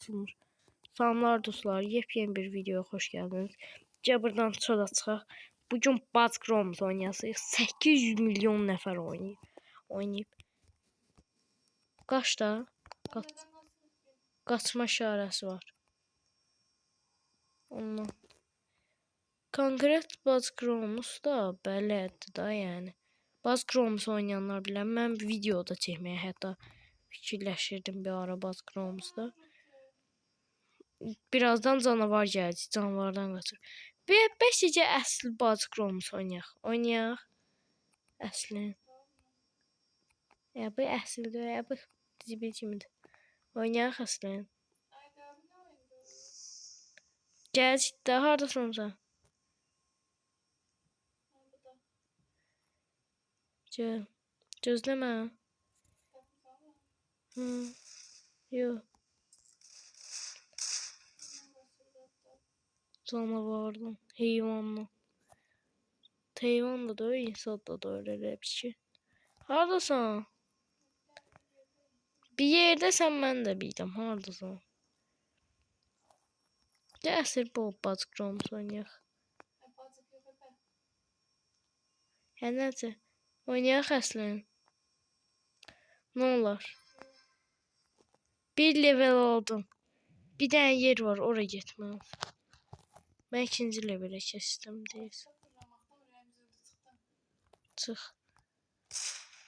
atılmır. Salamlar dostlar, yepyeni bir videoya hoş geldiniz. Buradan çola çıxaq. Bugün Buzz Chrome oynayacağıq. 800 milyon nəfər oynayıb. Qaçda? Qaçma işarəsi var. Ondan. Konkret Buzz Chrome'us da belədir da yəni. Buzz Chrome'us oynayanlar bilər. Mən videoda çəkməyə hətta fikirləşirdim bir ara Buzz Chrome'usda. Birazdan canavar gələcək, canavardan qaçır. Bir 5 gecə əsl Buzz Chrome'us oynayaq. Oynayaq. Əslin. Ya bu əsldir, ya bu zibil kimidir. Oynayaq əslin. Gələcək də hardasın sən? Gəl. Gözləmə. Yox. Canavardan, heyvandan. Heyvan da öyle, insan da öyle bir şey. Hardasan? Bir yerde sen ben de bildim. Hardasan? Gəlsir bu Buzz Chrome oynayaq. Hə necə? Oynayaq əslən. Nə olar? Bir level aldım. Bir dənə yer var, oraya getməliyəm. Ben ikinci level'e keçdim deyiz. Çıx.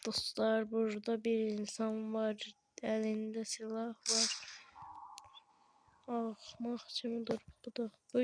Dostlar, burada bir insan var. Elinde silah var. Ahmaq kimi durub bu da. Bu